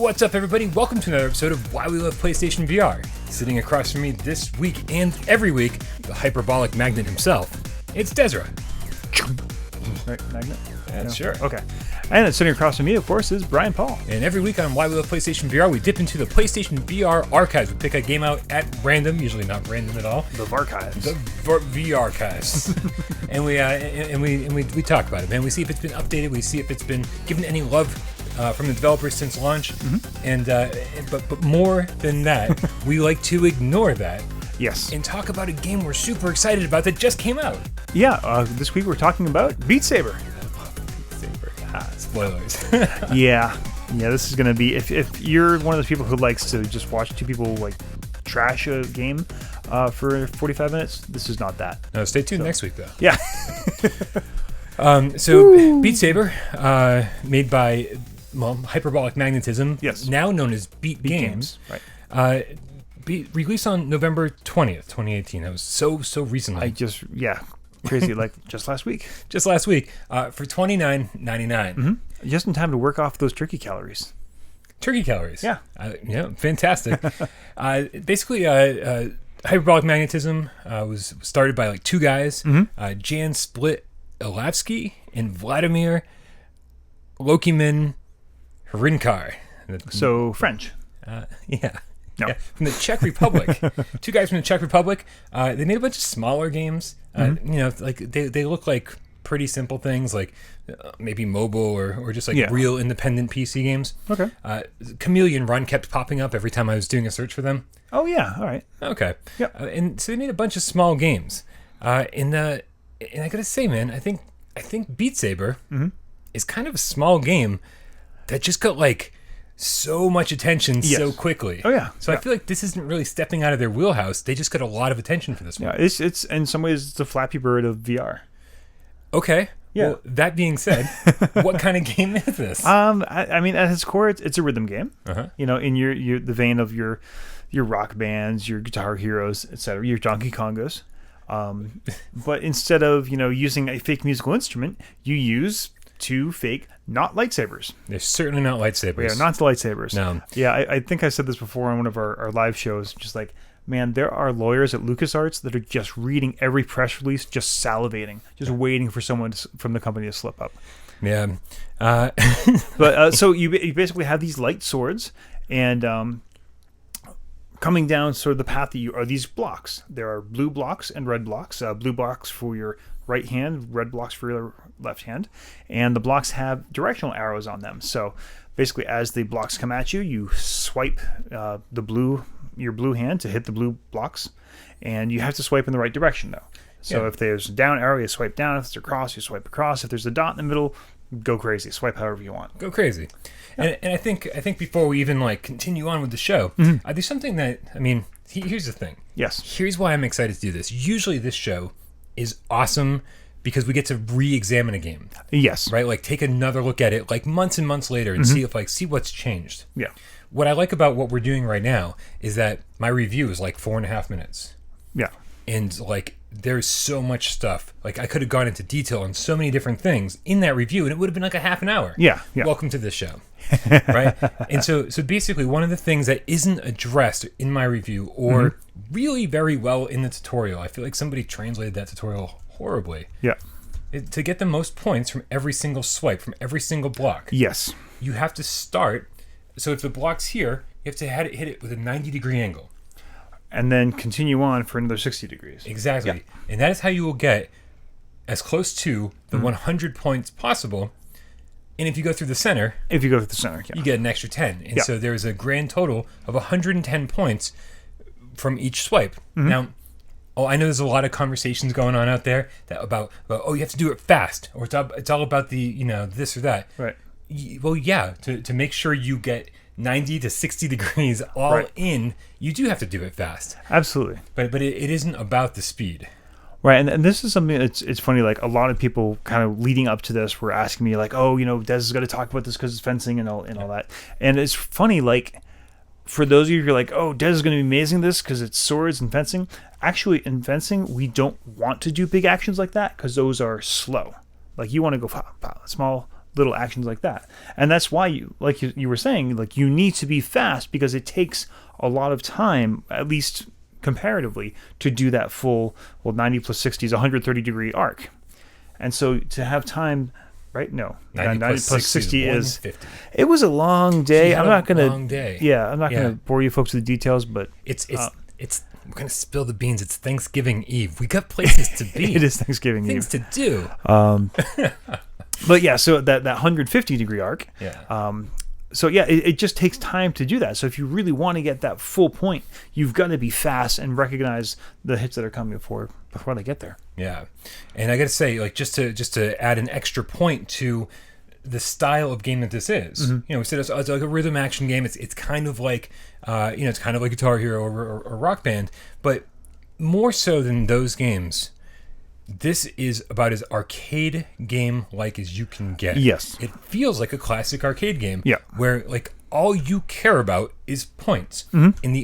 What's up, everybody? Welcome to another episode of Why We Love PlayStation VR. Sitting across from me this week and every week, the hyperbolic magnet himself, it's Desra. Right, magnet? Yeah, sure. Okay. And sitting across from me, of course, is Brian Paul. And every week on Why We Love PlayStation VR, we dip into the PlayStation VR archives. We pick a game out at random, usually not random at all. The Varchives. The VR archives. and we talk about it, man. We see if it's been updated. We see if it's been given any love from the developers since launch. Mm-hmm. But more than that, we like to ignore that. Yes. And talk about a game we're super excited about that just came out. Yeah, this week we're talking about Beat Saber. Spoilers. Yeah, this is going to be... If you're one of those people who likes to just watch two people like trash a game for 45 minutes, this is not that. No, stay tuned next week, though. Yeah. So, Beat Saber, made by Hyperbolic Magnetism, yes, now known as Beat Games. Right. Released on November 20th, 2018. That was so recently. Crazy, like just last week. Just last week, for $29.99. Mm-hmm. Just in time to work off those turkey calories. Turkey calories. Yeah. Fantastic. Basically, Hyperbolic Magnetism was started by like two guys, Jan Split-Ilavsky and Vladimir Lokimin Hrinkar. So, French. Yeah. No. Yeah, from the Czech Republic. Two guys from the Czech Republic. They made a bunch of smaller games. Like they look like pretty simple things, like maybe mobile or just like real independent PC games. Okay. Chameleon Run kept popping up every time I was doing a search for them. Oh yeah, all right. Okay. Yep. And so they made a bunch of small games. And I gotta say, man, I think Beat Saber is kind of a small game that just got like so much attention so quickly. Oh yeah. So I feel like this isn't really stepping out of their wheelhouse. They just got a lot of attention for this one. Yeah, it's in some ways it's the Flappy Bird of VR. Okay. Yeah. Well, that being said, what kind of game is this? I mean, at its core, it's a rhythm game. Uh-huh. You know, in the vein of your rock bands, your Guitar Heroes, etc., your Donkey Kongos. But instead of using a fake musical instrument, you use two fake not lightsabers. They're certainly not lightsabers. Yeah, not lightsabers. No. Yeah, I think I said this before on one of our live shows. Just like, man, there are lawyers at LucasArts that are just reading every press release, just salivating, just waiting for someone from the company to slip up. Yeah. But so you basically have these light swords, and coming down sort of the path that are these blocks. There are blue blocks and red blocks. Blue blocks for your right hand, red blocks for your left hand, and the blocks have directional arrows on them. So basically, as the blocks come at you, you swipe your blue hand to hit the blue blocks, and you have to swipe in the right direction though. So if there's a down arrow, you swipe down. If there's a cross, you swipe across. If there's a dot in the middle, go crazy. Swipe however you want. Go crazy. Yeah. And I think before we even like continue on with the show, there's something that here's the thing. Yes. Here's why I'm excited to do this. Usually this show is awesome because we get to re-examine a game. Yes. Right? Like take another look at it like months and months later and see what's changed. Yeah. What I like about what we're doing right now is that my review is like 4.5 minutes. Yeah. And like there's so much stuff. Like I could have gone into detail on so many different things in that review and it would have been like a half an hour. Yeah. Welcome to this show. Right? And so basically one of the things that isn't addressed in my review or really very well in the tutorial, I feel like somebody translated that tutorial horribly. Yeah. To get the most points from every single swipe, from every single block. Yes. You have to start. So if the block's here, you have to hit it with a 90-degree angle. And then continue on for another 60 degrees. Exactly. Yeah. And that is how you will get as close to the 100 points possible. And if you go through the center... you get an extra 10. And so there's a grand total of 110 points from each swipe. Now, I know there's a lot of conversations going on out there about you have to do it fast, or it's all about the, this or that. Right. Well, yeah, to make sure you get 90 to 60 degrees all in, you do have to do it fast. Absolutely. But it isn't about the speed. Right, and this is something it's funny, like a lot of people kind of leading up to this were asking me like, Des is going to talk about this because it's fencing and all that. And it's funny, like, for those of you who are like, Des is going to be amazing this because it's swords and fencing. Actually, in fencing, we don't want to do big actions like that because those are slow. Like, you want to go small, little actions like that. And that's why you were saying, like, you need to be fast because it takes a lot of time, at least comparatively, to do that full 90 plus 60 is 130-degree arc. And so to have time, right? No, 90 plus 60 is. It was a long day. I'm not gonna. Long day. Yeah, I'm not gonna bore you folks with the details, but it's. We're gonna spill the beans. It's Thanksgiving Eve. We got places to be. It is Thanksgiving Eve. Things to do. But yeah, so that 150-degree arc. Yeah. So yeah, it just takes time to do that. So if you really want to get that full point, you've got to be fast and recognize the hits that are coming before they get there. Yeah, and I got to say, like, just to add an extra point to the style of game that this is. Mm-hmm. You know, we said it's like a rhythm action game. It's kind of like it's kind of like Guitar Hero or Rock Band, but more so than those games. This is about as arcade game-like as you can get. Yes. It feels like a classic arcade game. Yeah. Where, like, all you care about is points. Mm-hmm. And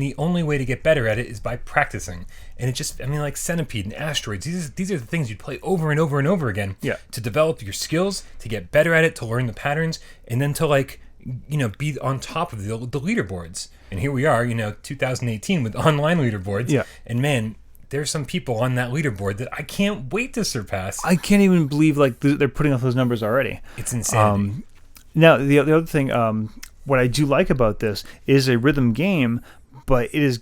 the only way to get better at it is by practicing. And it just, I mean, like Centipede and Asteroids, these are the things you'd play over and over and over again. Yeah. To develop your skills, to get better at it, to learn the patterns, and then to, like, you know, be on top of the leaderboards. And here we are, 2018 with online leaderboards. Yeah. And man, there's some people on that leaderboard that I can't wait to surpass. I can't even believe they're putting up those numbers already. It's insanity. Now, the other thing, what I do like about this is a rhythm game, but it is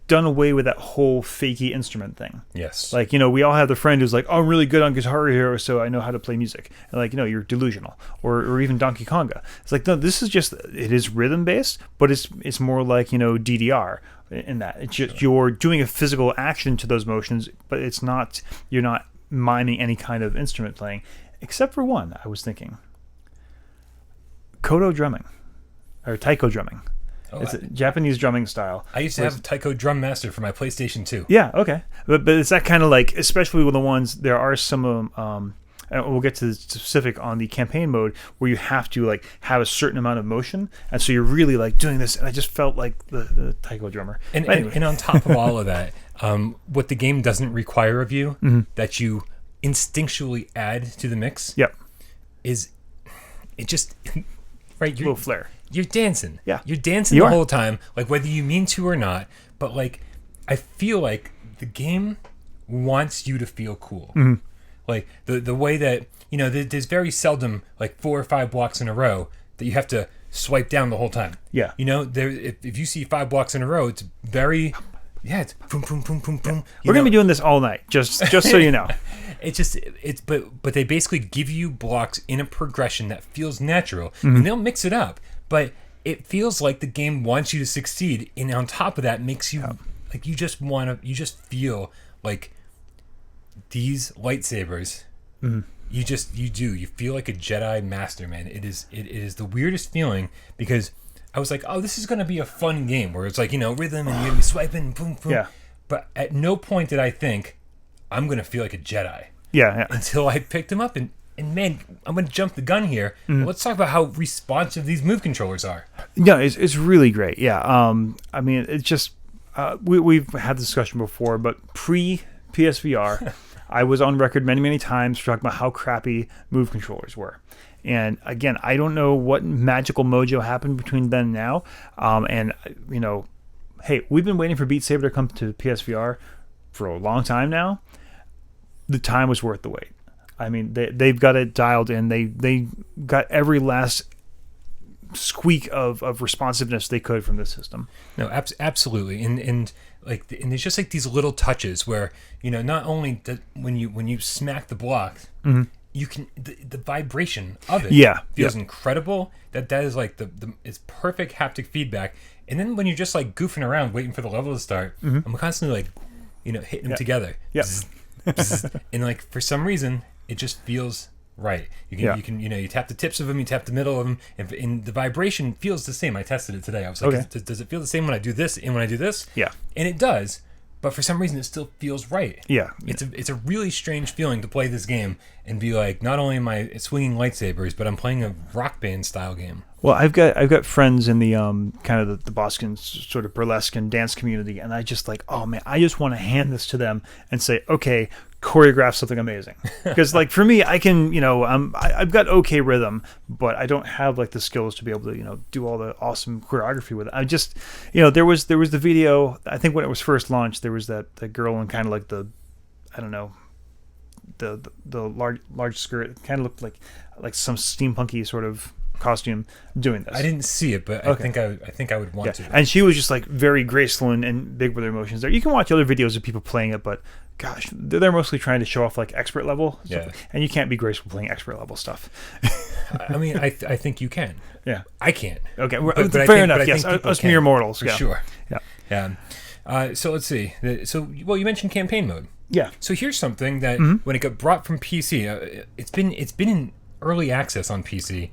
done away with that whole fakey instrument thing. Yes. Like, we all have the friend who's like, oh, I'm really good on Guitar Hero, so I know how to play music. And like, you're delusional. Or even Donkey Konga. It's like, no, this is just, it is rhythm based, but it's more like, DDR. In that it's just you're doing a physical action to those motions, but you're not miming any kind of instrument playing, except for one. I was thinking koto drumming or taiko drumming. It's a Japanese drumming style. I used to have a Taiko Drum Master for my PlayStation 2. Yeah, okay, but it's that kind of like, especially with the ones, there are some and we'll get to the specific on the campaign mode where you have to like have a certain amount of motion, and so you're really like doing this. And I just felt like the taiko drummer. And on top of all of that, what the game doesn't require of you, mm-hmm. that you instinctually add to the mix, yep, is it just right? A little flair. You're dancing. Yeah, you're dancing the whole time, like whether you mean to or not. But like, I feel like the game wants you to feel cool. Mm-hmm. Like the way that, there's very seldom like 4 or 5 blocks in a row that you have to swipe down the whole time. Yeah. If you see 5 blocks in a row, it's very, it's boom, boom, boom, boom, boom. We're going to be doing this all night, just so you know. But they basically give you blocks in a progression that feels natural, mm-hmm. and they'll mix it up. But it feels like the game wants you to succeed, and on top of that makes you, like, you just feel like these lightsabers, mm-hmm. you feel like a Jedi master, man. It is the weirdest feeling, because I was like, oh, this is going to be a fun game where it's like, rhythm and you're going to be swiping, boom, boom. Yeah. But at no point did I think I'm going to feel like a Jedi. Yeah. Until I picked them up, and man, I'm going to jump the gun here. Mm-hmm. Let's talk about how responsive these move controllers are. Yeah, it's really great. Yeah. I mean, it's just, we've had this discussion before, but pre-PSVR, I was on record many, many times talking about how crappy move controllers were. And again, I don't know what magical mojo happened between then and now. And, hey, we've been waiting for Beat Saber to come to PSVR for a long time now. The time was worth the wait. I mean, they've got it dialed in. They got every last squeak of responsiveness they could from this system. No, absolutely. And there's just like these little touches where, not only when you smack the block, mm-hmm. you can the vibration of it feels incredible. That is like it's perfect haptic feedback. And then when you're just like goofing around waiting for the level to start, mm-hmm. I'm constantly like, hitting them together. Yeah. Bzz, bzz, and like for some reason it just feels right. You can you tap the tips of them, you tap the middle of them, and the vibration feels the same. I tested it today. I was like, okay. Does it feel the same when I do this and when I do this? Yeah. And it does, but for some reason it still feels right. Yeah. It's a really strange feeling to play this game and be like, not only am I swinging lightsabers, but I'm playing a Rock Band style game. Well, I've got friends in the kind of the Boston sort of burlesque and dance community, and I just like, oh man, I just want to hand this to them and say, okay, choreograph something amazing. Because like for me, I can, I've got okay rhythm, but I don't have like the skills to be able to, do all the awesome choreography with it. I just, there was the video, I think when it was first launched, there was that girl in kind of like the, I don't know, the large skirt. It kind of looked like some steampunky sort of costume doing this. I didn't see it, but okay. I think I would want to. And she was just like very graceful and big with her emotions there. You can watch other videos of people playing it, but gosh, they're mostly trying to show off like expert level stuff. And you can't be graceful playing expert level stuff. I mean, I think you can. Yeah. I can't. Okay, but fair enough. Yes, us mere mortals. For sure. Yeah. So let's see. Well, you mentioned campaign mode. Yeah. So here's something that when it got brought from PC, it's been in early access on PC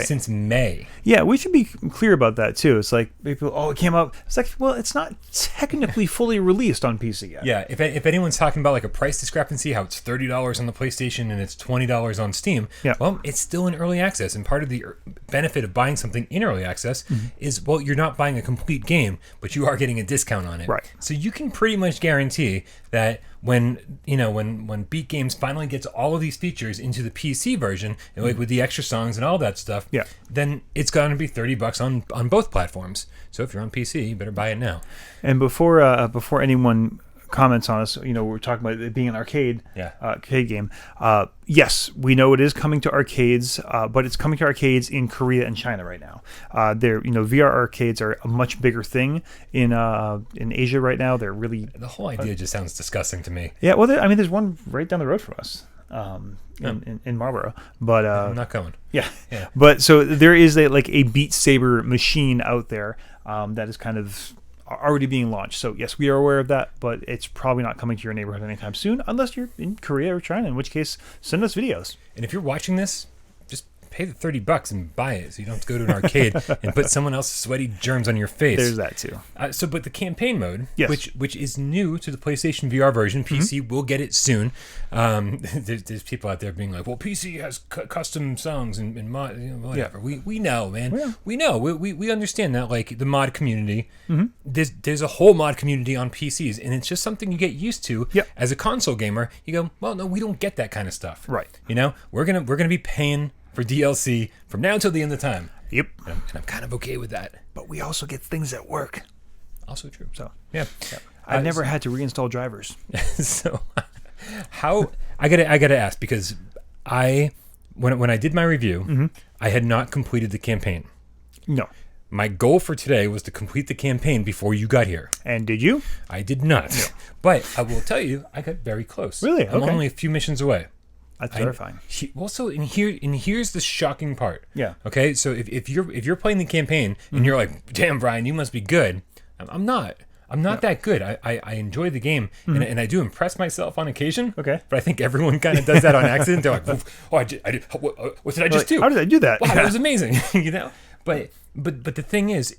since May. Yeah, we should be clear about that too. It's like people, it came out. It's like, well, it's not technically fully released on PC yet. Yeah, if anyone's talking about like a price discrepancy, how it's $30 on the PlayStation and it's $20 on Steam, well, it's still in early access. And part of the benefit of buying something in early access is, well, you're not buying a complete game, but you are getting a discount on it. Right. So you can pretty much guarantee that when Beat Games finally gets all of these features into the PC version, like with the extra songs and all that stuff, then it's going to be $30 on both platforms. So if you're on PC, you better buy it now. And before anyone comments on us, we're talking about it being an arcade game. Yes, we know it is coming to arcades, but it's coming to arcades in Korea and China right now. VR arcades are a much bigger thing in Asia right now. They're really the whole idea just sounds disgusting to me. Yeah, well, there's one right down the road from us. In Marlborough, but I'm not going. Yeah. But so there is a Beat Saber machine out there that is kind of already being launched. So yes, we are aware of that, but it's probably not coming to your neighborhood anytime soon, unless you're in Korea or China, in which case send us videos. And if you're watching this, just pay the $30 and buy it, so you don't have to go to an arcade and put someone else's sweaty germs on your face. There's that too. But the campaign mode, which is new to the PlayStation VR version, PC will get it soon. There's people out there being like, well, PC has custom songs and mod, whatever. We know, man. Yeah. We know. We understand that, like the mod community. There's a whole mod community on PCs, and it's just something you get used to as a console gamer. You go, well, no, we don't get that kind of stuff. Right. We're gonna be paying for DLC from now until the end of time. Yep. And I'm kind of okay with that. But we also get things that work. Also true. So yeah. I've never had to reinstall drivers. So how I gotta ask, because when I did my review, I had not completed the campaign. No. My goal for today was to complete the campaign before you got here. And did you? I did not. No. But I will tell you, I got very close. Really? I'm only a few missions away. That's terrifying. Here's the shocking part. Yeah. Okay. So if you're playing the campaign and you're like, damn, Brian, you must be good. I'm not. I'm not that good. I enjoy the game and I do impress myself on occasion. Okay. But I think everyone kind of does that on accident. They're like, oh, I did. What did I just do? How did I do that? Wow, that was amazing. But the thing is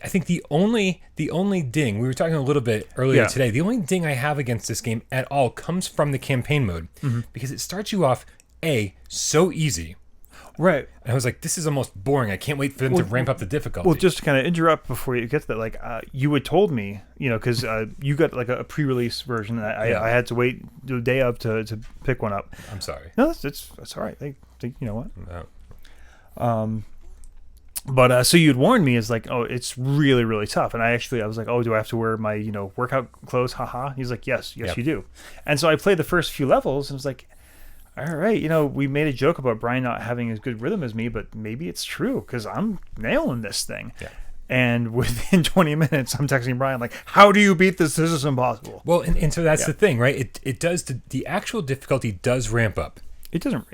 I think the only ding, we were talking a little bit earlier today, the only ding I have against this game at all comes from the campaign mode, because it starts you off so easy. Right. And I was like, this is almost boring. I can't wait for them to ramp up the difficulty. Well, just to kind of interrupt before you get to that, you had told me, because you got like a pre-release version. I had to wait the day up to pick one up. I'm sorry. No, that's all right. I think you know what? No. But so you'd warned me, is like, oh, it's really, really tough. And I was like, oh, do I have to wear my, workout clothes? Haha. He's like, yes, you do. And so I played the first few levels and was like, all right, we made a joke about Brian not having as good rhythm as me, but maybe it's true because I'm nailing this thing. Yeah. And within 20 minutes, I'm texting Brian like, how do you beat this? This is impossible. Well, and so that's the thing, right? It does, the actual difficulty does ramp up. It doesn't.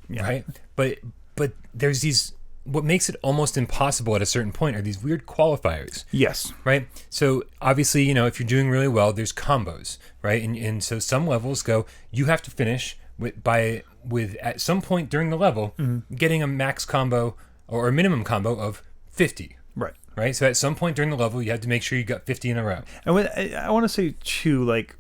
Right? But there's these, what makes it almost impossible at a certain point are these weird qualifiers. Yes. Right? So obviously, if you're doing really well, there's combos, right? And so some levels go, you have to finish with at some point during the level getting a max combo or a minimum combo of 50. Right. So at some point during the level, you have to make sure you got 50 in a row. And I want to say too, like,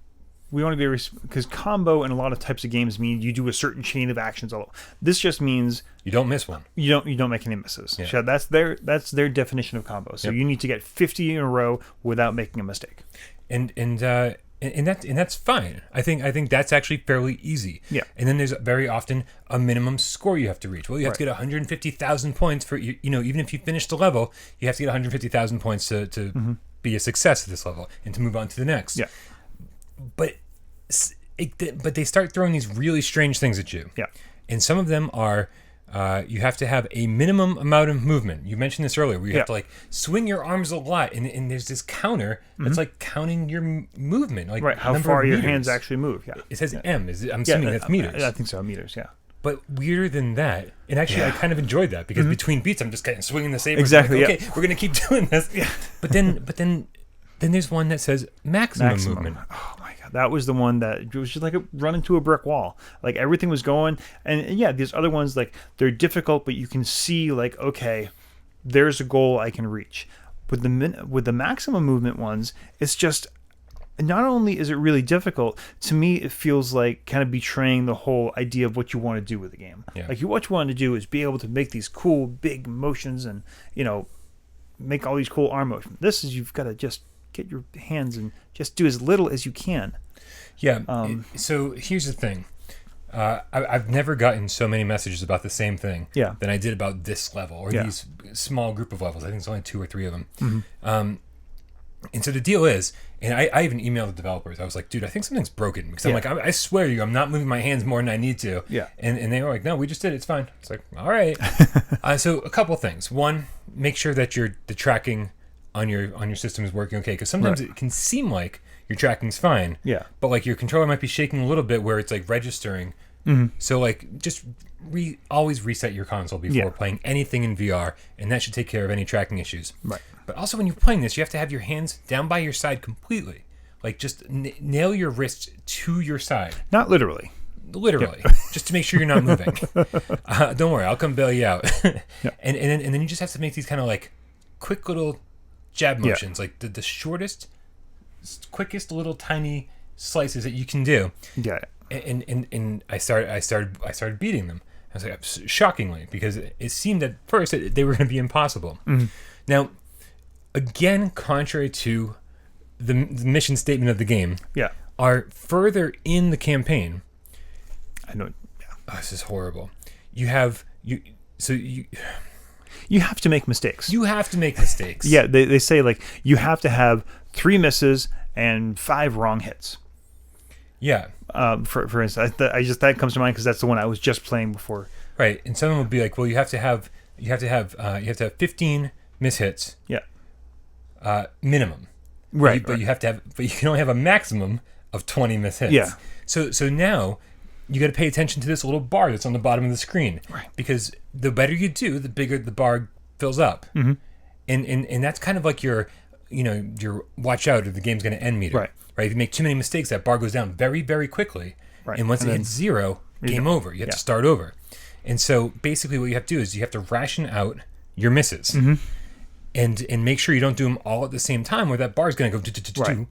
we want to be, because combo in a lot of types of games mean you do a certain chain of actions. This just means you don't miss one. You don't make any misses. Yeah. So that's their definition of combo. So you need to get 50 in a row without making a mistake. And And that's fine. I think that's actually fairly easy. Yeah. And then there's very often a minimum score you have to reach. Well, you have to get 150,000 points for even if you finish the level, you have to get 150,000 points to be a success at this level and to move on to the next. Yeah. But they start throwing these really strange things at you. Yeah. And some of them are you have to have a minimum amount of movement. You mentioned this earlier, where you have to like swing your arms a lot, and there's this counter that's like counting your movement, like how far your hands actually move. Yeah, it says M. I'm assuming that's meters. I think so, meters. Yeah. But weirder than that, and actually I kind of enjoyed that because between beats I'm just kind of swinging the saber. Exactly. Like, okay, we're gonna keep doing this. Yeah. But then there's one that says maximum movement. Oh my god, that was the one that it was just like run into a brick wall. Like everything was going, and yeah, these other ones like they're difficult, but you can see like okay, there's a goal I can reach. With the maximum movement ones, it's just not only is it really difficult, to me it feels like kind of betraying the whole idea of what you want to do with the game. Yeah. Like what you want to do is be able to make these cool big motions and make all these cool arm motions. This is you've got to just get your hands and just do as little as you can. Yeah. So here's the thing. I've never gotten so many messages about the same thing than I did about this level or these small group of levels. I think it's only 2 or 3 of them. Mm-hmm. And so the deal is, and I even emailed the developers. I was like, dude, I think something's broken. Because I'm like, I swear to you, I'm not moving my hands more than I need to. Yeah. And they were like, no, we just did it. It's fine. It's like, all right. So a couple things. One, make sure that the tracking on your system is working okay. Because sometimes it can seem like your tracking's fine. Yeah. But like your controller might be shaking a little bit where it's like registering. Mm-hmm. So like just always reset your console before playing anything in VR, and that should take care of any tracking issues. Right. But also when you're playing this, you have to have your hands down by your side completely. Like just nail your wrists to your side. Not literally. Literally. Just to make sure you're not moving. Don't worry, I'll come bail you out. And then you just have to make these kind of like quick little jab motions, like the shortest, quickest little tiny slices that you can do. Yeah. And I started beating them. I was like, shockingly, because it seemed at first that they were going to be impossible. Mm-hmm. Now, again, contrary to the mission statement of the game, are further in the campaign. I know. Yeah. Oh, this is horrible. You have to make mistakes. You have to make mistakes. Yeah, they say like you have to have 3 misses and 5 wrong hits. Yeah. For instance, that comes to mind because that's the one I was just playing before. Right, and someone would be like, "Well, you have to have 15 mishits. Yeah. Minimum. Right. But you can only have a maximum of 20 mishits. Yeah. So now you got to pay attention to this little bar that's on the bottom of the screen. Right. Because the better you do, the bigger the bar fills up. Mm-hmm. And that's kind of like your watch out or the game's going to end meter. Right. Right. If you make too many mistakes, that bar goes down very, very quickly. Right. And once it hits 0, game over. You have to start over. And so basically what you have to do is you have to ration out your misses. Mm-hmm. And make sure you don't do them all at the same time where that bar is going to go right.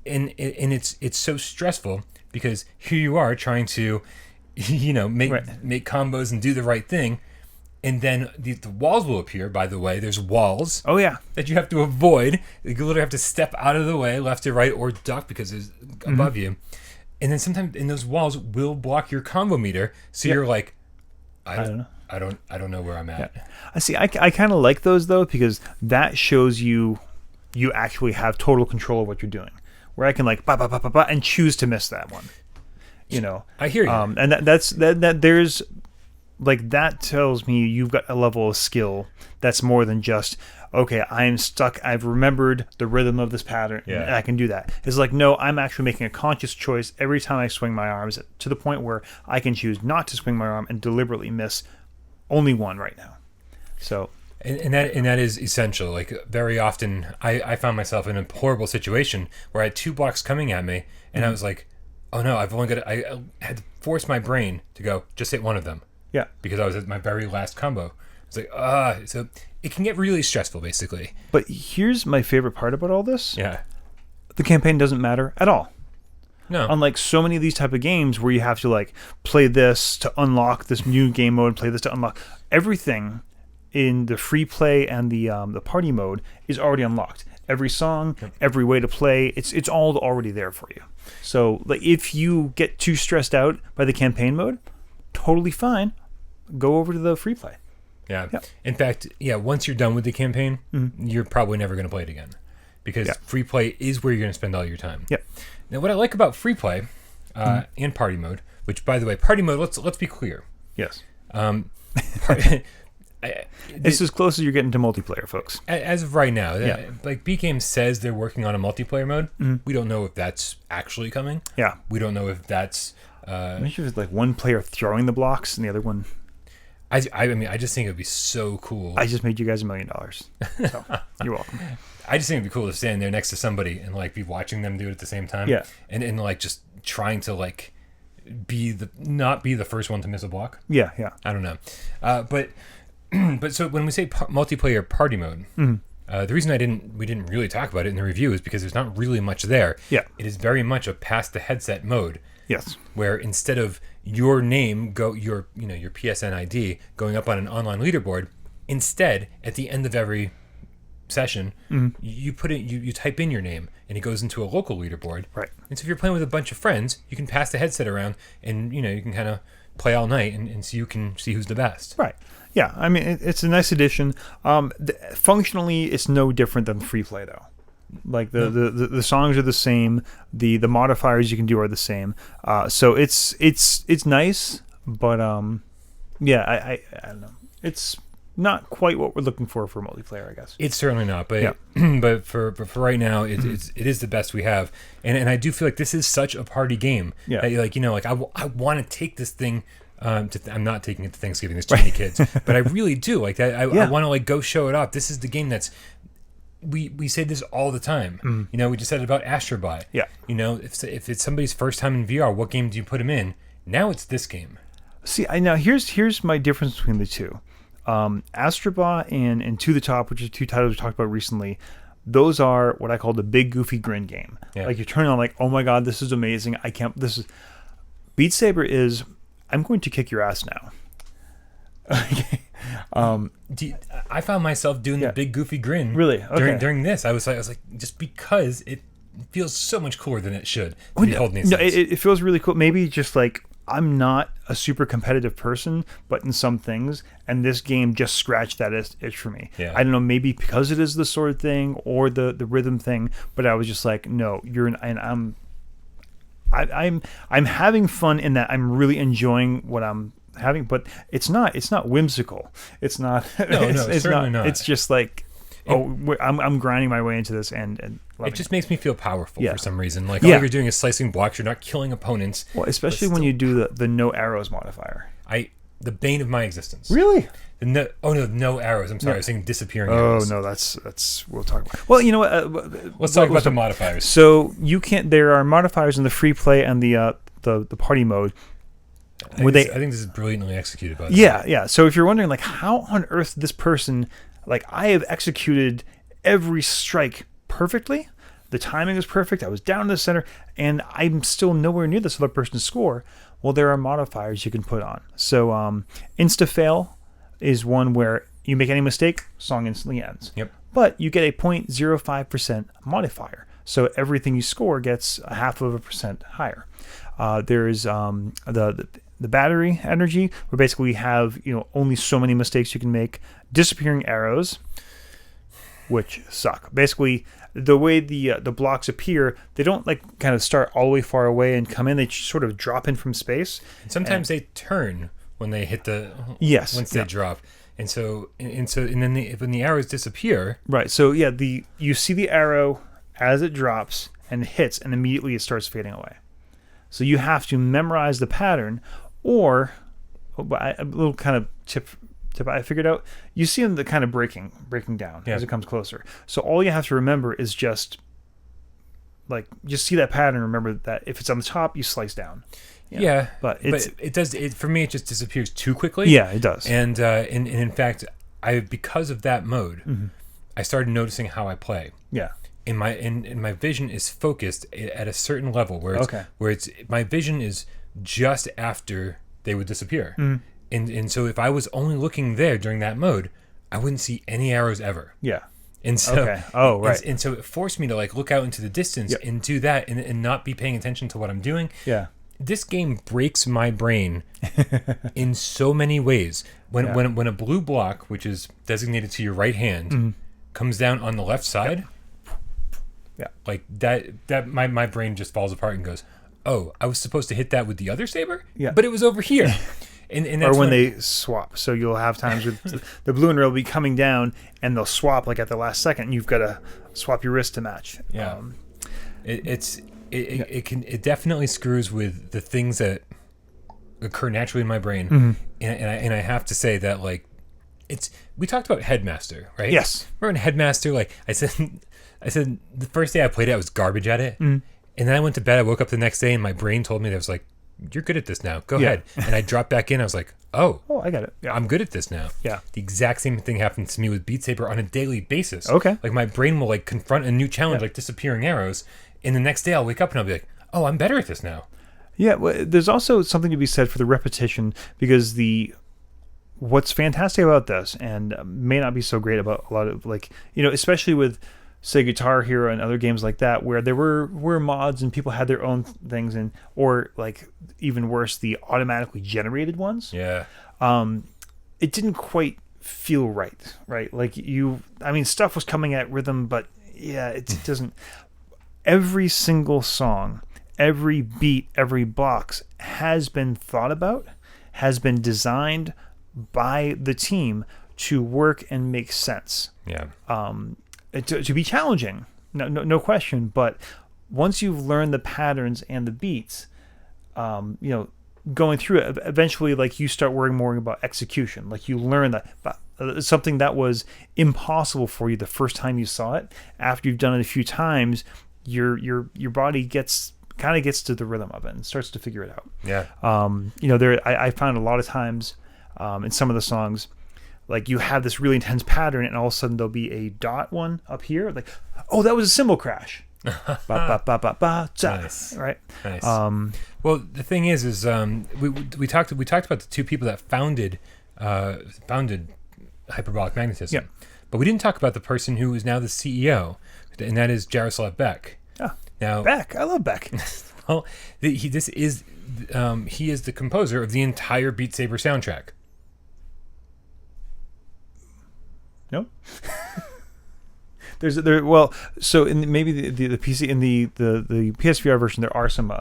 And it's so stressful because here you are trying to make combos and do the right thing, and then the walls will appear. By the way, there's walls that you have to avoid. You literally have to step out of the way left or right or duck because it's above you, and then sometimes those walls will block your combo meter, so you're like, I don't know where I'm at. Yeah. I see. I kind of like those though because that shows you actually have total control of what you're doing. Where I can like and choose to miss that one. I hear you. And that's there's like that tells me you've got a level of skill that's more than just okay. I'm stuck. I've remembered the rhythm of this pattern. Yeah. And I can do that. It's like no, I'm actually making a conscious choice every time I swing my arms to the point where I can choose not to swing my arm and deliberately miss only one right now. So. And that is essential. Like very often, I found myself in a horrible situation where I had 2 blocks coming at me, and I was like, "Oh no, I had to force my brain to go just hit one of them." Yeah, because I was at my very last combo. It's like so it can get really stressful, basically. But here's my favorite part about all this. Yeah, the campaign doesn't matter at all. No, unlike so many of these type of games where you have to like play this to unlock this new game mode, play this to unlock everything. In the free play and the party mode is already unlocked. every song, every way to play. It's all already there for you. So like if you get too stressed out by the campaign mode, totally fine. Go over to the free play. Yeah. In fact, once you're done with the campaign, you're probably never going to play it again, because free play is where you're going to spend all your time. Yep. Now, what I like about free play and party mode, which, by the way, party mode, let's be clear. Yes. It's as close as you're getting to multiplayer, folks. As of right now, like Beat Games says they're working on a multiplayer mode. We don't know if that's actually coming. Yeah. We don't know if that's... I'm sure it's like one player throwing the blocks and the other one... I mean, I just think it would be so cool. I just made you guys $1 million. So, you're welcome. I just think it'd be cool to stand there next to somebody and like be watching them do it at the same time. Yeah. And like just trying to like not be the first one to miss a block. Yeah. I don't know. But so when we say multiplayer party mode, the reason we didn't really talk about it in the review is because there's not really much there. Yeah. It is very much a pass the headset mode. Yes. Where instead of your name your PSN ID going up on an online leaderboard, instead at the end of every session, you put it you type in your name and it goes into a local leaderboard. Right. And so if you're playing with a bunch of friends, you can pass the headset around and you can kind of play all night and so you can see who's the best. Right. Yeah. I mean, it's a nice addition. Functionally, it's no different than free play though. Like the songs are the same, the modifiers you can do are the same. So it's nice, but I don't know. It's not quite what we're looking for multiplayer, I guess. It's certainly not, but but for right now, it is the best we have, and I do feel like this is such a party game. Yeah. I want to take this thing. I'm not taking it to Thanksgiving. There's too many kids, but I really do like that. I want to like go show it off. This is the game that's. We say this all the time. We just said it about Astrobot. Yeah. If it's somebody's first time in VR, what game do you put them in? Now it's this game. See, now here's my difference between the two. Astrobot and To the Top, which are two titles we talked about recently. Those are what I call the big goofy grin game. Yeah. Like you're turning on like, oh my god, this is amazing. Beat Saber is, I'm going to kick your ass now. Okay. I found myself doing the big goofy grin. Really? Okay. During this, I was like, just because it feels so much cooler than it should. It feels really cool. Maybe just like I'm not a super competitive person, but in some things, and this game just scratched that itch for me. Yeah. I don't know, maybe because it is the sword thing or the rhythm thing, but I was just like, no, I'm having fun in that I'm really enjoying what I'm having, but it's not whimsical. It's not. It's certainly not. It's just like, I'm grinding my way into this, and it just makes me feel powerful for some reason. Like all you're doing is slicing blocks. You're not killing opponents. Well, especially when you do the no arrows modifier. The bane of my existence. Really? No arrows. I'm sorry, I was saying disappearing arrows. Oh no, that's we'll talk about. Well, you know what? Let's talk about the modifiers. So you can't. There are modifiers in the free play and the party mode. I think this is brilliantly executed by them. Yeah. So if you're wondering, like, how on earth this person, like, I have executed every strike perfectly. The timing is perfect. I was down in the center, and I'm still nowhere near this other person's score. Well, there are modifiers you can put on. So insta-fail is one where you make any mistake, song instantly ends. Yep. But you get a 0.05% modifier. So everything you score gets 0.5% higher. There's the battery energy, where basically we have only so many mistakes you can make. Disappearing arrows, which suck. Basically, the way the blocks appear, they don't like kind of start all the way far away and come in. They sort of drop in from space. And sometimes they turn when they hit once they drop. And then when the arrows disappear. Right. So you see the arrow as it drops and hits, and immediately it starts fading away. So you have to memorize the pattern, or a little kind of tip I figured out. You see them kind of breaking down as it comes closer. So all you have to remember is just see that pattern. Remember that if it's on the top, you slice down. Yeah, but it does. For me, it just disappears too quickly. Yeah, it does. And in fact, because of that mode, I started noticing how I play. Yeah. And my vision is focused at a certain level where my vision is just after they would disappear. And so if I was only looking there during that mode, I wouldn't see any arrows ever. Yeah. And so, right. And so it forced me to like look out into the distance and do that and not be paying attention to what I'm doing. Yeah. This game breaks my brain in so many ways. When a blue block, which is designated to your right hand, comes down on the left side, like that my brain just falls apart and goes, oh, I was supposed to hit that with the other saber? Yeah. But it was over here. And that's or when they swap. So you'll have times with the blue and red will be coming down and they'll swap like at the last second. And you've got to swap your wrist to match. Yeah. It definitely screws with the things that occur naturally in my brain, and I have to say that like we talked about Headmaster, right? Yes. Remember in Headmaster, like I said the first day I played it, I was garbage at it, and then I went to bed. I woke up the next day, and my brain told me that I was like, "You're good at this now. Go ahead." And I dropped back in. I was like, "Oh, I got it. Yeah. I'm good at this now." Yeah. The exact same thing happens to me with Beat Saber on a daily basis. Okay. Like my brain will like confront a new challenge, like disappearing arrows. And the next day I'll wake up and I'll be like, oh, I'm better at this now. Yeah, well, there's also something to be said for the repetition, because what's fantastic about this, and may not be so great about a lot of, like, especially with, say, Guitar Hero and other games like that, where there were mods and people had their own things, or like even worse, the automatically generated ones. Yeah. It didn't quite feel right? Like stuff was coming at rhythm, but it doesn't. Every single song, every beat, every box has been thought about, has been designed by the team to work and make sense. Yeah. To be challenging, no question. But once you've learned the patterns and the beats, going through it, eventually, like, you start worrying more about execution. Like, you learn that something that was impossible for you the first time you saw it. After you've done it a few times, your body gets to the rhythm of it and starts to figure it out. Yeah. I found a lot of times in some of the songs, like, you have this really intense pattern, and all of a sudden there'll be a dot one up here, like, oh, that was a cymbal crash. Ba, ba, ba, ba, ba, nice. Right. Nice. Well, the thing is we talked about the two people that founded hyperbolic magnetism. Yeah. But we didn't talk about the person who is now the CEO, and that is Jaroslav Beck. Now, Beck, I love Beck. Well, he is the composer of the entire Beat Saber soundtrack. No. So in maybe the PC in the PSVR version, there are some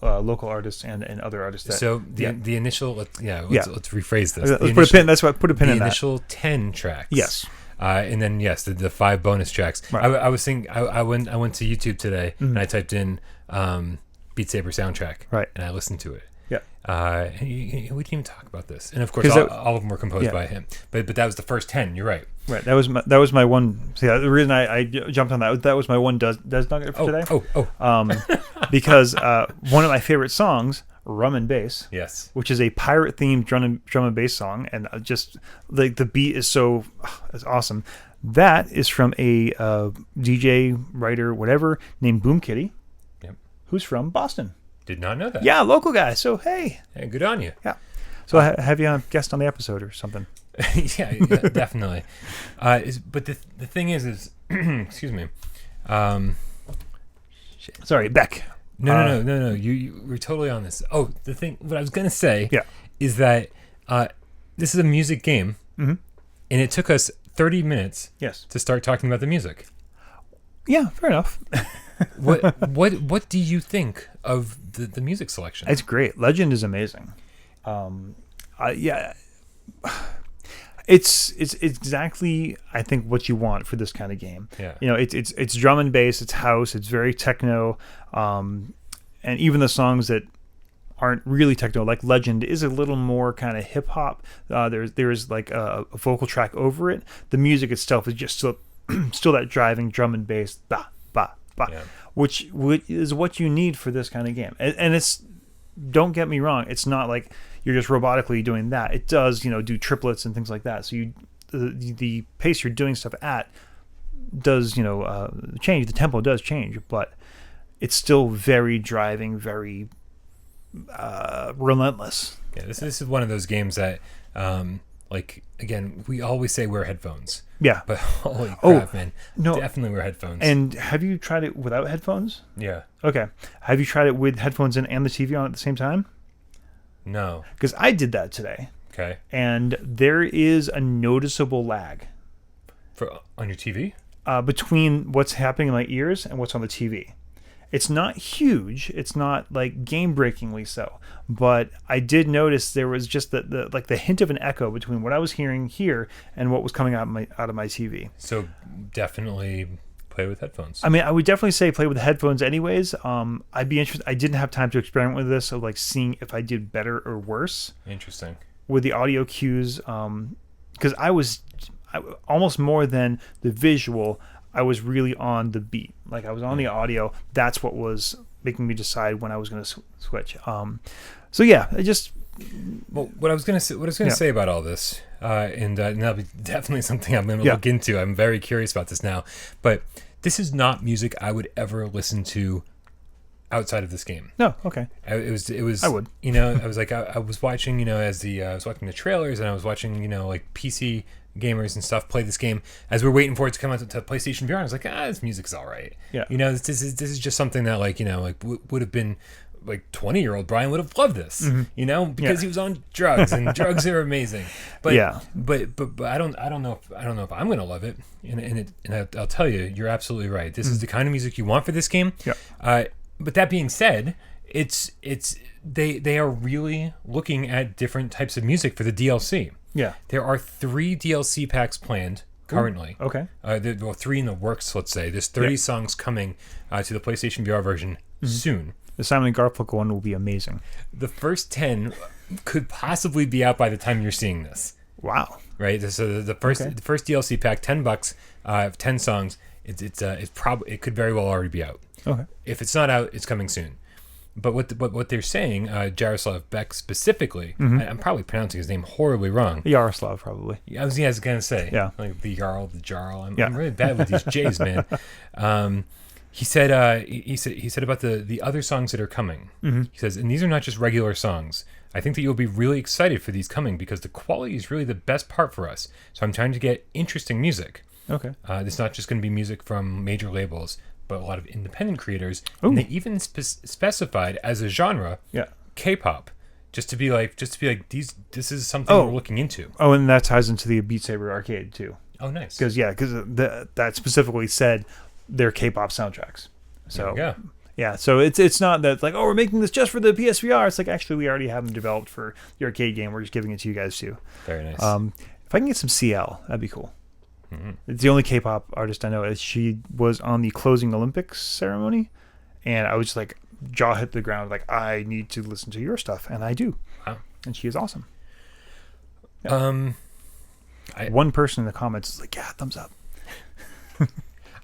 local artists and other artists. The initial let's rephrase this. Let's put a pin. That's why I put a pin in that. The initial 10 tracks. Yes. And then the 5 bonus tracks. Right. I was thinking I went to YouTube today and I typed in Beat Saber soundtrack. Right. And I listened to it. Yeah. We didn't even talk about this, and of course all of them were composed by him. But that was the first 10. You're right. Right. That was my one. See, the reason I jumped on that was my one does nugget for today. Because one of my favorite songs, Rum and Bass. Yes. Which is a pirate themed drum and bass song, and just like the beat is it's awesome. That is from a DJ, writer, whatever, named Boom Kitty. Yep. Who's from Boston. Did not know that. Yeah, local guy. So hey, good on you. Yeah. So have you guest on the episode or something? yeah, definitely. But the thing is excuse me. Sorry, Beck. No. You were totally on this. Oh, what I was gonna say is that this is a music game, and it took us 30 minutes to start talking about the music. Yeah, fair enough. What do you think of the music selection? It's great. Legend is amazing. It's exactly, I think, what you want for this kind of game. Yeah. It's drum and bass, it's house, it's very techno, and even the songs that aren't really techno, like Legend, is a little more kind of hip hop. There's like a vocal track over it. The music itself is just still that driving drum and bass, ba ba ba, which is what you need for this kind of game. And it's, don't get me wrong, it's not like you're just robotically doing that. It does, do triplets and things like that. So the pace you're doing stuff at does, change. The tempo does change, but it's still very driving, very relentless. Yeah, this is one of those games that like, again, we always say wear headphones. Yeah. But holy crap, man. No. Definitely wear headphones. And have you tried it without headphones? Yeah. Okay. Have you tried it with headphones in and the TV on at the same time? No. Because I did that today. Okay. And there is a noticeable lag. On your TV? Between what's happening in my ears and what's on the TV. It's not huge. It's not like game-breakingly so. But I did notice there was just the hint of an echo between what I was hearing here and what was coming out of my TV. So definitely play with headphones. I mean, I would definitely say play with headphones anyways. I'd be interested. I didn't have time to experiment with this, so like seeing if I did better or worse. Interesting. With the audio cues, because I almost more than the visual, I was really on the beat. Like I was on the audio. That's what was making me decide when I was going to switch. So yeah, I just. Well, what I was going to say about all this, and that'll be definitely something I'm going to look into. I'm very curious about this now, but this is not music I would ever listen to outside of this game. No, okay. It was. I would. I was like, I was watching, I was watching the trailers, and I was watching, like PC gamers and stuff play this game as we're waiting for it to come out to PlayStation VR. I was like, this music's all right. Yeah. This is just something that would have been like 20-year-old Brian would have loved this, because he was on drugs and drugs are amazing. But but I don't know if I'm going to love it. And I'll tell you, you're absolutely right. This is the kind of music you want for this game. Yeah. But that being said, they are really looking at different types of music for the DLC. Yeah. There are 3 DLC packs planned currently. Ooh, okay. There are 3 in the works, let's say. There's 30 songs coming to the PlayStation VR version soon. The Simon Garfunkel one will be amazing. The first 10 could possibly be out by the time you're seeing this. Wow. Right? So the first DLC pack, $10, 10 songs, it could very well already be out. Okay. If it's not out, it's coming soon. But what they're saying, Jaroslav Beck specifically, I'm probably pronouncing his name horribly wrong. Yaroslav, probably. I was going to say. Yeah. Like the Jarl. I'm really bad with these J's, man. He said about the other songs that are coming. He says, and these are not just regular songs. I think that you'll be really excited for these coming because the quality is really the best part for us. So I'm trying to get interesting music. Okay. It's not just going to be music from major labels, but a lot of independent creators. Ooh. And they even specified as a genre, K-pop, just to be like this is something we're looking into. Oh, and that ties into the Beat Saber arcade too. Oh, nice. Because that specifically said they're K-pop soundtracks. So so it's not that like, we're making this just for the PSVR. It's like, actually we already have them developed for the arcade game. We're just giving it to you guys too. Very nice. If I can get some CL, that'd be cool. It's the only K-pop artist I know. She was on the closing Olympics ceremony, and I was just like, jaw hit the ground, like, I need to listen to your stuff, and I do. Wow. And she is awesome. Yeah. One person in the comments is like, thumbs up. I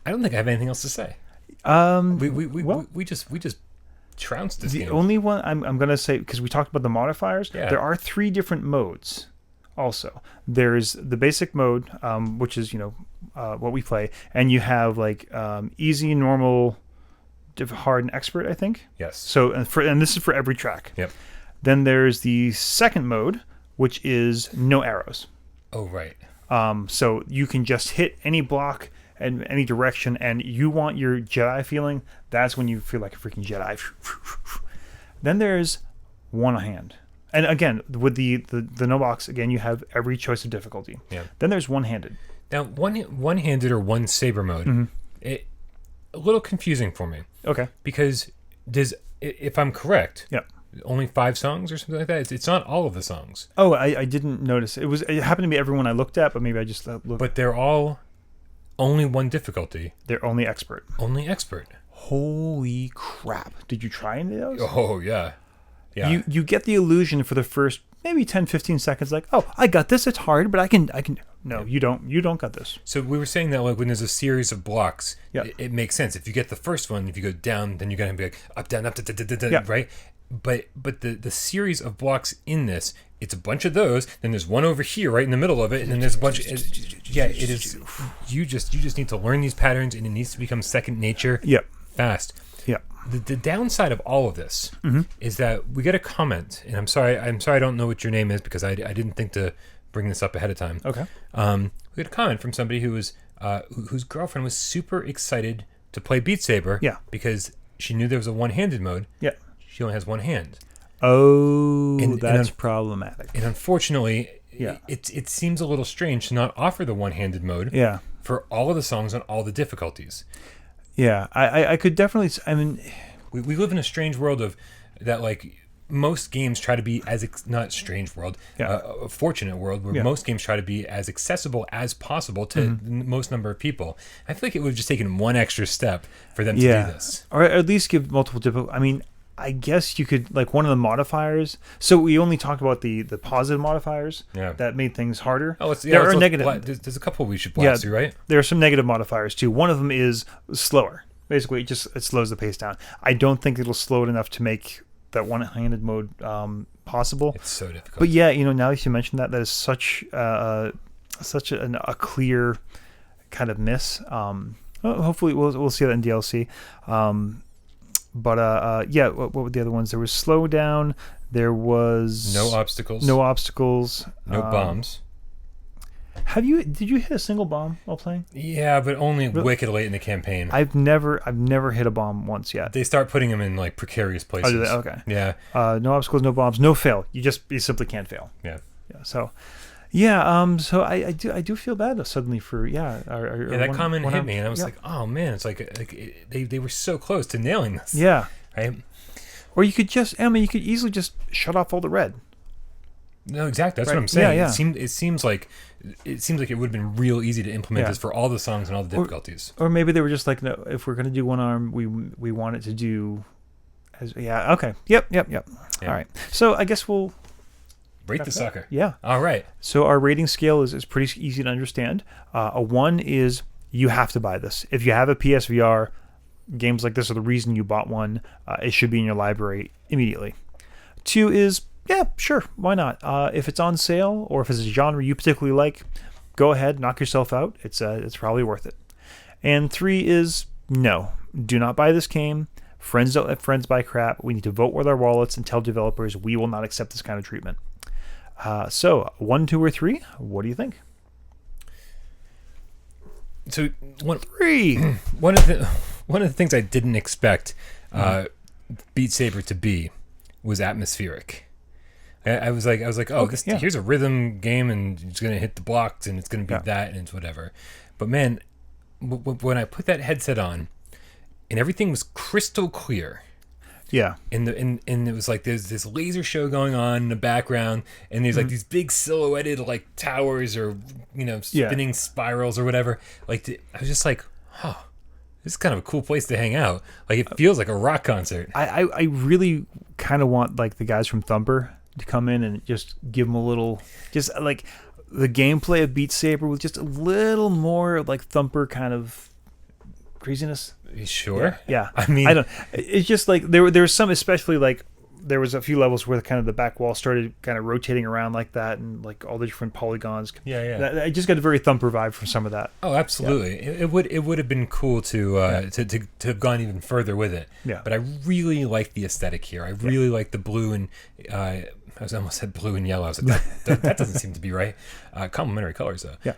don't think I have anything else to say. We just trounced this game. The only one I'm gonna say, because we talked about the modifiers, there are 3 different modes. Also, there's the basic mode, which is what we play, and you have like easy, normal, hard, and expert, I think. Yes. So and this is for every track. Yep. Then there's the second mode, which is no arrows. Oh, right. So you can just hit any block in any direction, and you want your Jedi feeling. That's when you feel like a freaking Jedi. Then there's one hand. And again, with the no box, again, you have every choice of difficulty. Yeah. Then there's one-handed. Now, one-handed or one saber mode, a little confusing for me. Okay. Because if I'm correct, yep, only 5 songs or something like that. It's not all of the songs. Oh, I didn't notice. It happened to be everyone I looked at, but maybe I just looked. But they're all only one difficulty. They're only expert. Only expert. Holy crap! Did you try any of those? Oh yeah. Yeah. You get the illusion for the first maybe 10-15 seconds, like, I got this. It's hard, but I can. No, you don't. You don't got this. So we were saying that like when there's a series of blocks, it makes sense. If you get the first one, if you go down, then you're gonna be like up, down, right? But the series of blocks in this, it's a bunch of those. Then there's one over here, right in the middle of it, and then there's a bunch. It is. You just need to learn these patterns, and it needs to become second nature. Yep. Fast. Yep. The downside of all of this is that we get a comment, and I'm sorry I don't know what your name is because I didn't think to bringing this up ahead of time. Okay. We got a comment from somebody who was whose girlfriend was super excited to play Beat Saber. Yeah. Because she knew there was a one-handed mode. Yeah. She only has one hand. Oh, that's problematic. And unfortunately, yeah, it seems a little strange to not offer the one-handed mode. Yeah. For all of the songs on all the difficulties. Yeah, I could definitely. I mean, we live in a strange world of that. Like most games try to be not strange world, a fortunate world where most games try to be as accessible as possible to the most number of people. I feel like it would have just taken one extra step for them to do this, or at least give multiple difficult. I mean, I guess you could, like, one of the modifiers. So we only talked about the positive modifiers that made things harder. Oh, there are negative. There's a couple we should blast through, right? There are some negative modifiers too. One of them is slower. Basically, it slows the pace down. I don't think it'll slow it enough to make that one-handed mode possible. It's so difficult. But yeah, now that you mentioned that is such a clear kind of miss. Hopefully, we'll see that in DLC. But what were the other ones? There was slow down. There was no obstacles. No obstacles. No bombs. Did you hit a single bomb while playing? Yeah, but only wicked late in the campaign. I've never hit a bomb once yet. They start putting them in like precarious places. Oh, do they? Okay. Yeah. No obstacles, no bombs, no fail. You simply can't fail. Yeah. Yeah. So. Yeah, so I do feel bad suddenly for that comment hit me, and I was like, oh man, it's like they were so close to nailing this. Yeah, right. Or you could you could easily just shut off all the red. No, exactly. That's what I'm saying. Yeah. It seems like it would have been real easy to implement this for all the songs and all the difficulties. Or maybe they were just like, no, if we're gonna do one arm, we want it to do. Okay. Yep. Yeah. All right. So I guess we'll. Rate the sucker. Yeah. All right. So our rating scale is pretty easy to understand. A 1 is you have to buy this. If you have a PSVR, games like this are the reason you bought one. It should be in your library immediately. 2 is, yeah, sure, why not? If it's on sale or if it's a genre you particularly like, go ahead, knock yourself out. It's probably worth it. And 3 is no, do not buy this game. Friends don't let friends buy crap. We need to vote with our wallets and tell developers we will not accept this kind of treatment. So 1, 2, or 3. What do you think? So 3. One of the things I didn't expect Beat Saber to be was atmospheric. I was like, here's a rhythm game, and it's gonna hit the blocks, and it's gonna be that, and it's whatever. But man, when I put that headset on, and everything was crystal clear. Yeah, and it was like there's this laser show going on in the background, and there's like these big silhouetted like towers or spinning spirals or whatever. Like I was just like, this is kind of a cool place to hang out. Like it feels like a rock concert. I really kind of want like the guys from Thumper to come in and just give them a little, just like the gameplay of Beat Saber with just a little more like Thumper kind of craziness. Sure. Yeah. I mean, I don't. It's just like there was some, especially like there was a few levels where kind of the back wall started kind of rotating around like that, and like all the different polygons. Yeah. I just got a very Thumper vibe from some of that. Oh, absolutely. Yeah. It would have been cool to have gone even further with it. Yeah. But I really like the aesthetic here. I really like the blue and I almost said blue and yellow. I was like, that doesn't seem to be right. Complementary colors though. Yeah.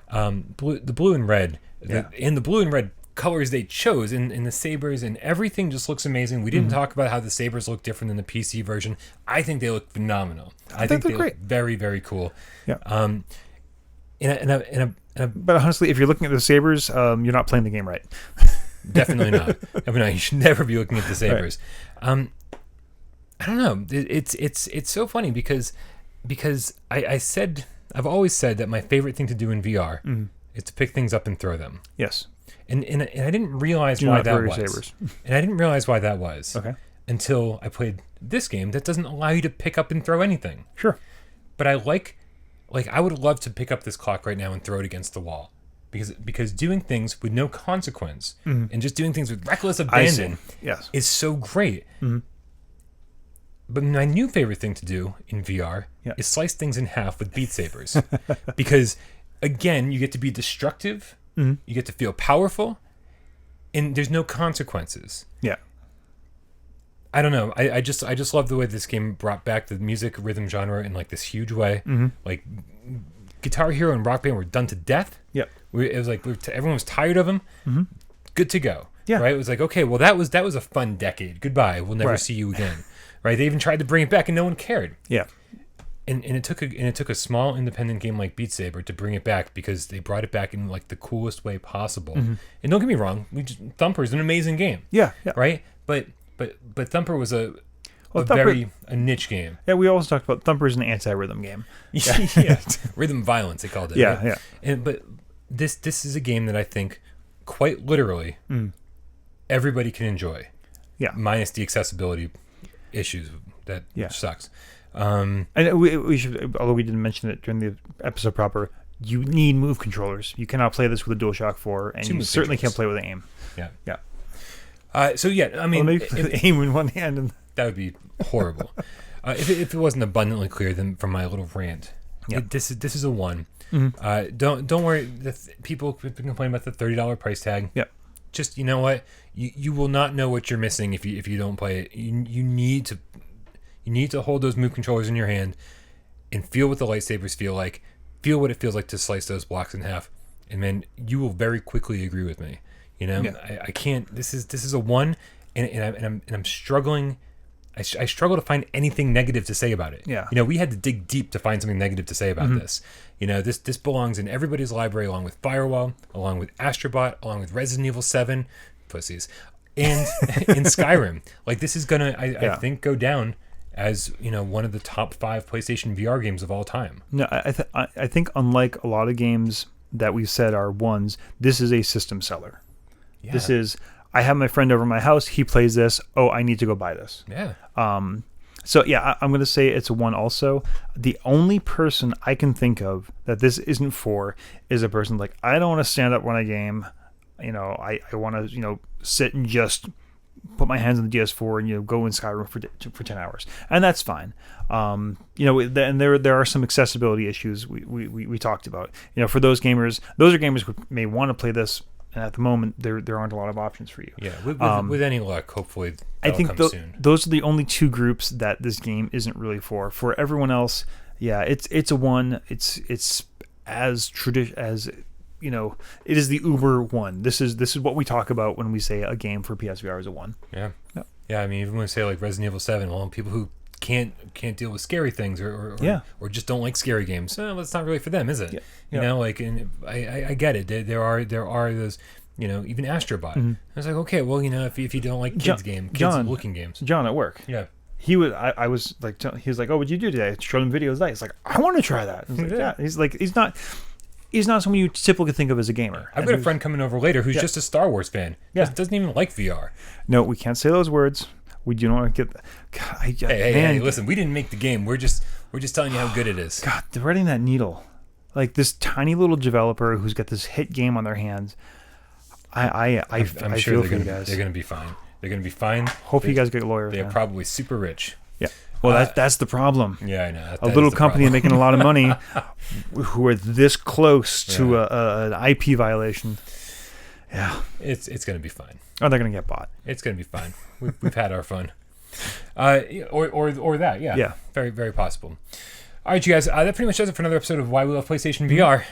The blue and red. And the blue and red colors they chose in the Sabers, and everything just looks amazing. We didn't talk about how the Sabers look different than the PC version. I think they look phenomenal. I think they look very, very cool. Yeah. But honestly, if you're looking at the Sabers, you're not playing the game right. Definitely not. I mean, you should never be looking at the Sabers. Right. I don't know. It's so funny because I've always said that my favorite thing to do in VR is to pick things up and throw them. Yes. And I didn't realize why that was. Sabers. And I didn't realize why that was. Okay. Until I played this game that doesn't allow you to pick up and throw anything. Sure. But I I would love to pick up this clock right now and throw it against the wall. Because doing things with no consequence and just doing things with reckless abandon is so great. Mm-hmm. But my new favorite thing to do in VR is slice things in half with Beat Sabers. Because, again, you get to be destructive. Mm-hmm. You get to feel powerful, and there's no consequences. Yeah, I don't know. I just love the way this game brought back the music rhythm genre in like this huge way. Mm-hmm. Like Guitar Hero and Rock Band were done to death. Yep. It was like everyone was tired of them. Mm-hmm. Good to go. Yeah. Right. It was like, okay, well that was a fun decade. Goodbye. We'll never see you again. Right. They even tried to bring it back, and no one cared. Yeah. And it took a small independent game like Beat Saber to bring it back, because they brought it back in like the coolest way possible. Mm-hmm. And don't get me wrong, Thumper is an amazing game. Yeah. Yeah. Right. But Thumper was a niche game. Yeah, we always talked about Thumper is an anti-rhythm game. Yeah. Rhythm violence, they called it. Yeah, right? Yeah. But this is a game that I think, quite literally, everybody can enjoy. Yeah. Minus the accessibility issues that sucks. And we should, although we didn't mention it during the episode proper, you need move controllers. You cannot play this with a DualShock 4, and you certainly can't play with aim. Yeah. Yeah. So yeah, I mean, maybe play with aim in one hand, and that would be horrible. If it wasn't abundantly clear then from my little rant, this is a 1. Mm-hmm. Don't worry. People complain about the $30 price tag. Yep. Just, you know what, you will not know what you're missing if you don't play it. You need to hold those move controllers in your hand and feel what the lightsabers feel like. Feel what it feels like to slice those blocks in half, and then you will very quickly agree with me. You know, I can't. This is a 1, and I'm struggling. I struggle to find anything negative to say about it. Yeah. You know, we had to dig deep to find something negative to say about this. You know, this belongs in everybody's library, along with Firewall, along with Astrobot, along with Resident Evil 7, pussies, and in Skyrim. Like, this is gonna, I think, go down as, you know, one of the top 5 PlayStation VR games of all time. No, I think unlike a lot of games that we've said are 1s, this is a system seller. Yeah. This is, I have my friend over at my house, he plays this, I need to go buy this. Yeah. So yeah, I'm going to say it's a 1 also. The only person I can think of that this isn't for is a person like, I don't want to stand up when I game. You know, I want to, you know, sit and just put my hands on the DS4 and, you know, go in Skyrim for 10 hours. And that's fine. You know, and there are some accessibility issues we talked about. You know, for those gamers are gamers who may want to play this, and at the moment there aren't a lot of options for you. Yeah, with any luck, hopefully I think soon. Those are the only 2 groups that this game isn't really for. For everyone else, yeah, it's a 1. It's as you know, it is the Uber 1. This is what we talk about when we say a game for PSVR is a 1. Yeah. I mean, even when we say like Resident Evil 7, well, people who can't deal with scary things or just don't like scary games, that's not really for them, is it? Yeah. You know, like, and I get it. There are those, you know, even Astrobot. Mm-hmm. I was like, okay, well, you know, if you don't like kids looking games. John at work. Yeah. He was. I was like, he was like, oh, what'd you do today? I showed him videos. He's like, I want to try that. I was like, yeah. He's like, he's not someone you typically think of as a gamer. I've got a friend coming over later who's just a Star Wars fan. Yeah. Doesn't even like VR. No, we can't say those words. We do not want to get that. God, hey, listen, we didn't make the game. We're just telling you how good it is. God, threading that needle. Like this tiny little developer who's got this hit game on their hands. I'm sure feel for you guys. They're going to be fine. They're going to be fine. Hope you guys get lawyers. They're probably super rich. Yeah. Well, that's the problem. Yeah, I know. A little company making a lot of money who are this close to an IP violation. Yeah. It's going to be fine. Oh, they're going to get bought. It's going to be fine. We've had our fun. Or that, yeah. Yeah. Very, very possible. All right, you guys, that pretty much does it for another episode of Why We Love PlayStation VR.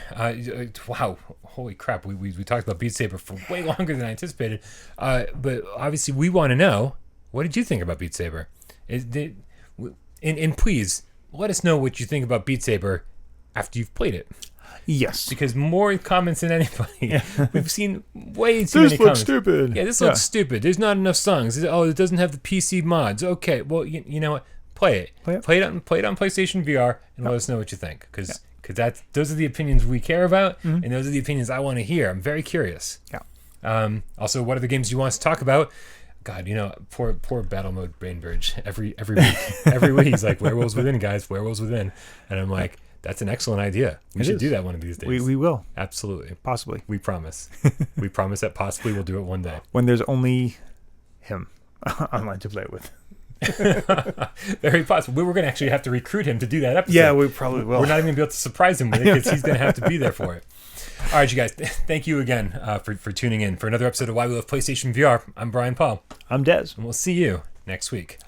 Wow, holy crap, we talked about Beat Saber for way longer than I anticipated. But obviously, we want to know, what did you think about Beat Saber? And please, let us know what you think about Beat Saber after you've played it. Yes. Because more comments than anybody. Yeah. We've seen way too many comments. This looks stupid. Yeah, this looks stupid. There's not enough songs. It doesn't have the PC mods. Okay, well, you know what? Play it. Play it on PlayStation VR and let us know what you think. Because those are the opinions we care about, and those are the opinions I want to hear. I'm very curious. Yeah. Also, what are the games you want us to talk about? God, you know, poor Battle Mode Brainbridge. Every week he's like, Werewolves Within, guys, Werewolves Within. And I'm like, that's an excellent idea. We should do that one of these days. We will. Absolutely. Possibly. We promise. We promise that possibly we'll do it one day. When there's only him online to play with. Very possible. We were going to actually have to recruit him to do that episode. Yeah, we probably will. We're not even going to be able to surprise him with it because he's going to have to be there for it. All right, you guys. Thank you again for tuning in for another episode of Why We Love PlayStation VR. I'm Brian Paul. I'm Des. And we'll see you next week.